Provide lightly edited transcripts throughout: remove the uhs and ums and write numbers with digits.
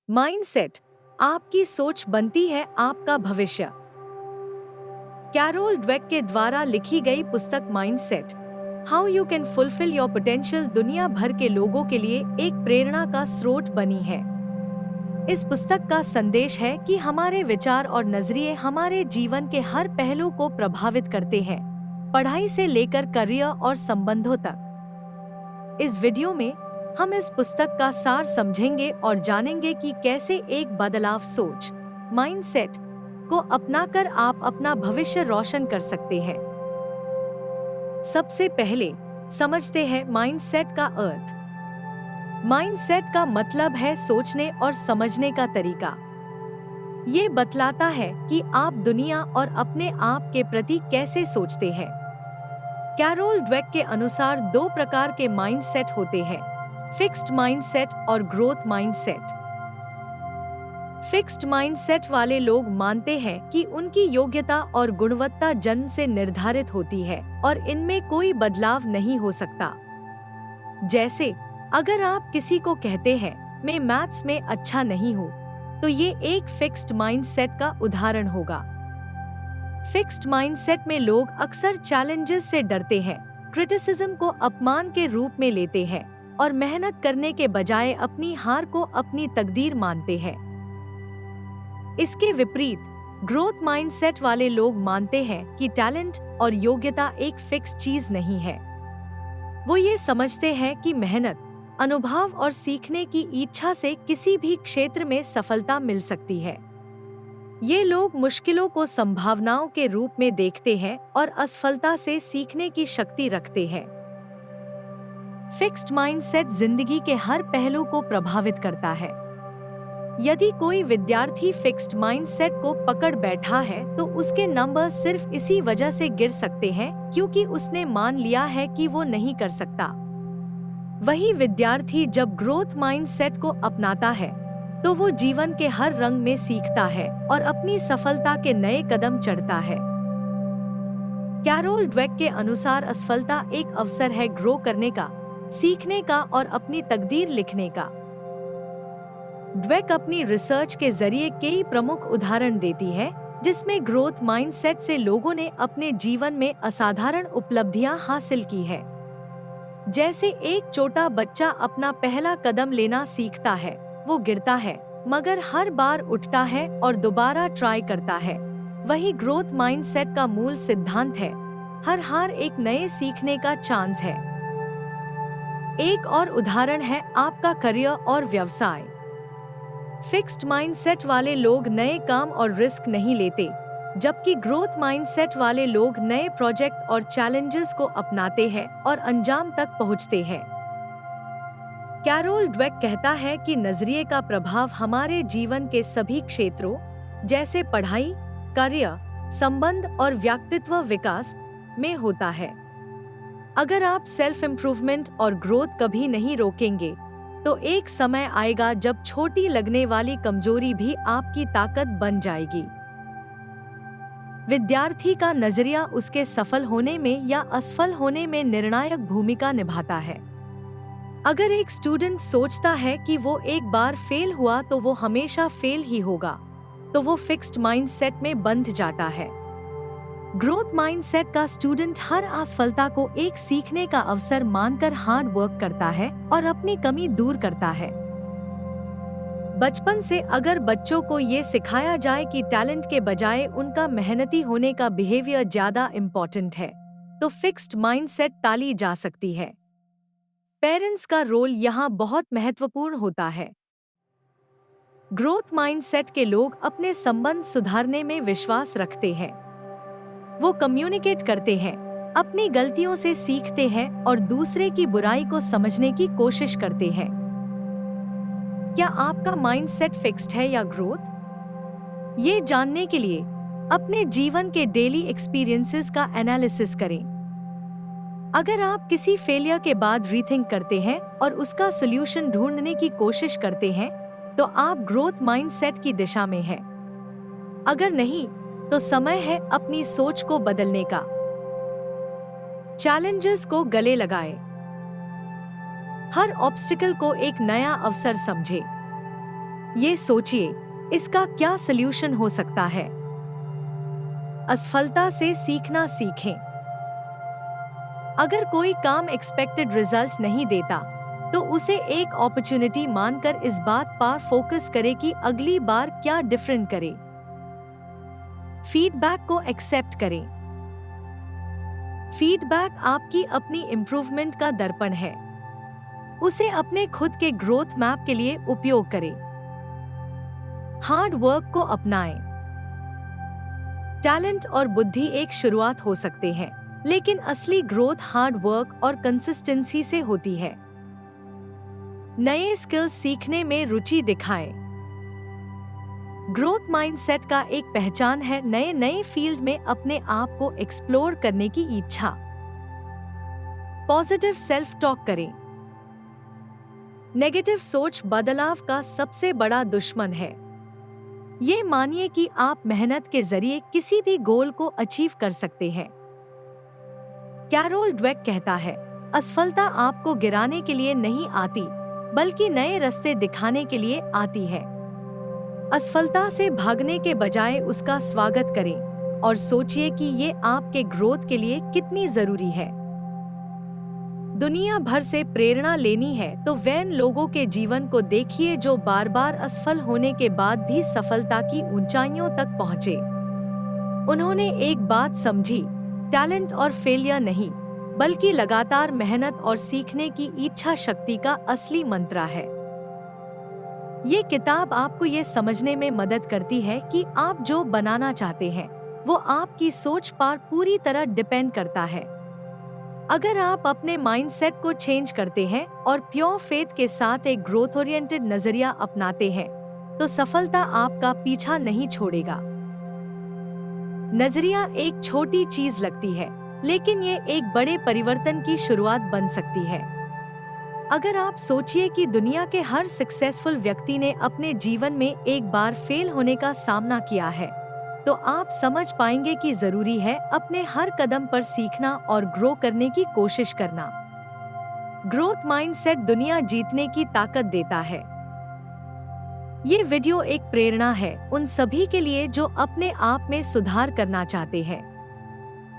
Mindset, आपकी सोच बनती है आपका भविष्य। कैरोल डवेक के द्वारा लिखी गई पुस्तक mindset, how you can fulfil your potential दुनिया भर के लोगों के लिए एक प्रेरणा का स्रोत बनी है। इस पुस्तक का संदेश है कि हमारे विचार और नजरिए हमारे जीवन के हर पहलू को प्रभावित करते हैं, पढ़ाई से लेकर करियर और संबंधों तक। इस वीडियो में हम इस पुस्तक का सार समझेंगे और जानेंगे कि कैसे एक बदलाव सोच, माइंडसेट को अपनाकर आप अपना भविष्य रोशन कर सकते हैं। सबसे पहले समझते हैं माइंडसेट का अर्थ। माइंडसेट का मतलब है सोचने और समझने का तरीका। ये बतलाता है कि आप दुनिया और अपने आप के प्रति कैसे सोचते हैं। कैरोल डवेक के अनुसार दो प्रकार के माइंडसेट होते हैं, फिक्स्ड माइंडसेट और ग्रोथ माइंडसेट। फिक्स्ड माइंडसेट वाले लोग मानते हैं कि उनकी योग्यता और गुणवत्ता जन्म से निर्धारित होती है और इनमें कोई बदलाव नहीं हो सकता। जैसे अगर आप किसी को कहते हैं मैं मैथ्स में अच्छा नहीं हूँ, तो ये एक फिक्स्ड माइंडसेट का उदाहरण होगा। फिक्स्ड माइंडसेट में लोग अक्सर चैलेंजेस से डरते हैं, क्रिटिसिज्म को अपमान के रूप में लेते हैं और मेहनत करने के बजाय अपनी हार को अपनी तकदीर मानते हैं। इसके विपरीत ग्रोथ माइंडसेट वाले लोग मानते हैं कि टैलेंट और योग्यता एक फिक्स चीज नहीं है। वो ये समझते हैं कि मेहनत, अनुभव और सीखने की इच्छा से किसी भी क्षेत्र में सफलता मिल सकती है। ये लोग मुश्किलों को संभावनाओं के रूप में देखते हैं और असफलता से सीखने की शक्ति रखते हैं। फिक्स्ड माइंडसेट जिंदगी के हर पहलू को प्रभावित करता है। यदि कोई विद्यार्थी फिक्स्ड माइंडसेट को पकड़ बैठा है तो उसके नंबर सिर्फ इसी वजह से गिर सकते हैं क्योंकि उसने मान लिया है कि वो नहीं कर सकता। वही विद्यार्थी जब ग्रोथ माइंडसेट को अपनाता है तो वो जीवन के हर रंग में सीखता है और अपनी सफलता के नए कदम चढ़ता है। कैरोल डवेक के अनुसार असफलता एक अवसर है ग्रो करने का, सीखने का और अपनी तकदीर लिखने का। डवेक अपनी रिसर्च के जरिए कई प्रमुख उदाहरण देती है जिसमें ग्रोथ माइंडसेट से लोगों ने अपने जीवन में असाधारण उपलब्धियां हासिल की है। जैसे एक छोटा बच्चा अपना पहला कदम लेना सीखता है, वो गिरता है मगर हर बार उठता है और दोबारा ट्राई करता है। वही ग्रोथ माइंडसेट का मूल सिद्धांत है, हर हार एक नए सीखने का चांस है। एक और उदाहरण है आपका करियर और व्यवसाय। फिक्स्ड माइंडसेट वाले लोग नए काम और रिस्क नहीं लेते, जबकि ग्रोथ माइंडसेट वाले लोग नए प्रोजेक्ट और चैलेंजेस को अपनाते हैं और अंजाम तक पहुंचते हैं। कैरोल डवेक कहता है कि नजरिए का प्रभाव हमारे जीवन के सभी क्षेत्रों जैसे पढ़ाई, करियर, संबंध और व्यक्तित्व विकास में होता है। अगर आप सेल्फ इम्प्रूवमेंट और ग्रोथ कभी नहीं रोकेंगे तो एक समय आएगा जब छोटी लगने वाली कमजोरी भी आपकी ताकत बन जाएगी। विद्यार्थी का नजरिया उसके सफल होने में या असफल होने में निर्णायक भूमिका निभाता है। अगर एक स्टूडेंट सोचता है कि वो एक बार फेल हुआ तो वो हमेशा फेल ही होगा, तो वो फिक्स्ड माइंडसेट में बंध जाता है। ग्रोथ माइंडसेट का स्टूडेंट हर असफलता को एक सीखने का अवसर मानकर हार्ड वर्क करता है और अपनी कमी दूर करता है। बचपन से अगर बच्चों को ये सिखाया जाए कि टैलेंट के बजाय उनका मेहनती होने का बिहेवियर ज्यादा इम्पोर्टेंट है, तो फिक्स्ड माइंडसेट टाली जा सकती है। पेरेंट्स का रोल यहाँ बहुत महत्वपूर्ण होता है। ग्रोथ माइंडसेट के लोग अपने संबंध सुधारने में विश्वास रखते हैं। वो कम्युनिकेट करते हैं, अपनी गलतियों से सीखते हैं और दूसरे की बुराई को समझने की कोशिश करते हैं। क्या आपका माइंडसेट फिक्स्ड है या ग्रोथ? ये जानने के लिए अपने जीवन के डेली एक्सपीरियंसेस का एनालिसिस करें। अगर आप किसी फेलियर के बाद रीथिंक करते हैं और उसका सॉल्यूशन ढूंढने की कोशिश करते हैं, तो आप ग्रोथ माइंडसेट की दिशा में हैं। अगर नहीं, तो समय है अपनी सोच को बदलने का। चैलेंजेस को गले लगाएं। हर ऑब्स्टिकल को एक नया अवसर समझें। ये सोचिए, इसका क्या सल्यूशन हो सकता है। असफलता से सीखना सीखें। अगर कोई काम एक्सपेक्टेड रिजल्ट नहीं देता, तो उसे एक अपॉर्चुनिटी मानकर इस बात पर फोकस करें कि अगली बार क्या डिफरेंट करें। फीडबैक को एक्सेप्ट करें। फीडबैक आपकी अपनी इम्प्रूवमेंट का दर्पण है। उसे अपने खुद के ग्रोथ मैप के लिए उपयोग करें। हार्ड वर्क को अपनाएं। टैलेंट और बुद्धि एक शुरुआत हो सकते हैं, लेकिन असली ग्रोथ हार्ड वर्क और कंसिस्टेंसी से होती है। नए स्किल्स सीखने में रुचि दिखाएं। ग्रोथ माइंडसेट का एक पहचान है नए फील्ड में अपने आप को एक्सप्लोर करने की इच्छा। पॉजिटिव सेल्फ टॉक करें। नेगेटिव सोच बदलाव का सबसे बड़ा दुश्मन है। ये मानिए कि आप मेहनत के जरिए किसी भी गोल को अचीव कर सकते हैं। कैरोल ड्वेक कहता है, असफलता आपको गिराने के लिए नहीं आती, बल्कि नए रास्ते दिखाने के लिए आती है। असफलता से भागने के बजाय उसका स्वागत करें और सोचिए कि ये आपके ग्रोथ के लिए कितनी जरूरी है। दुनिया भर से प्रेरणा लेनी है तो वैन लोगों के जीवन को देखिए जो बार बार असफल होने के बाद भी सफलता की ऊंचाइयों तक पहुंचे। उन्होंने एक बात समझी, टैलेंट और फेलियर नहीं, बल्कि लगातार मेहनत और सीखने की इच्छा शक्ति का असली मंत्र है। ये किताब आपको ये समझने में मदद करती है कि आप जो बनाना चाहते हैं वो आपकी सोच पर पूरी तरह डिपेंड करता है। अगर आप अपने माइंडसेट को चेंज करते हैं और प्योर फेथ के साथ एक ग्रोथ ओरिएंटेड नजरिया अपनाते हैं, तो सफलता आपका पीछा नहीं छोड़ेगा। नजरिया एक छोटी चीज लगती है, लेकिन ये एक बड़े परिवर्तन की शुरुआत बन सकती है। अगर आप सोचिए कि दुनिया के हर सक्सेसफुल व्यक्ति ने अपने जीवन में एक बार फेल होने का सामना किया है, तो आप समझ पाएंगे कि जरूरी है अपने हर कदम पर सीखना और ग्रो करने की कोशिश करना। ग्रोथ माइंडसेट दुनिया जीतने की ताकत देता है। ये वीडियो एक प्रेरणा है उन सभी के लिए जो अपने आप में सुधार करना चाहते हैं।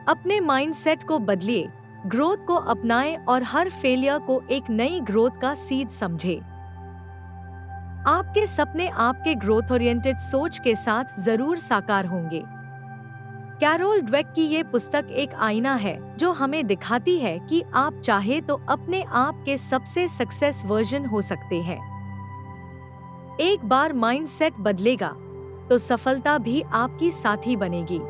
अपने माइंडसेट को बदलिए, ग्रोथ को अपनाएं और हर फेलियर को एक नई ग्रोथ का सीड समझें। आपके सपने आपके ग्रोथ ओरिएंटेड सोच के साथ जरूर साकार होंगे। कैरोल ड्वेक की ये पुस्तक एक आईना है जो हमें दिखाती है कि आप चाहे तो अपने आप के सबसे सक्सेस वर्जन हो सकते हैं। एक बार माइंडसेट बदलेगा तो सफलता भी आपकी साथी बनेगी।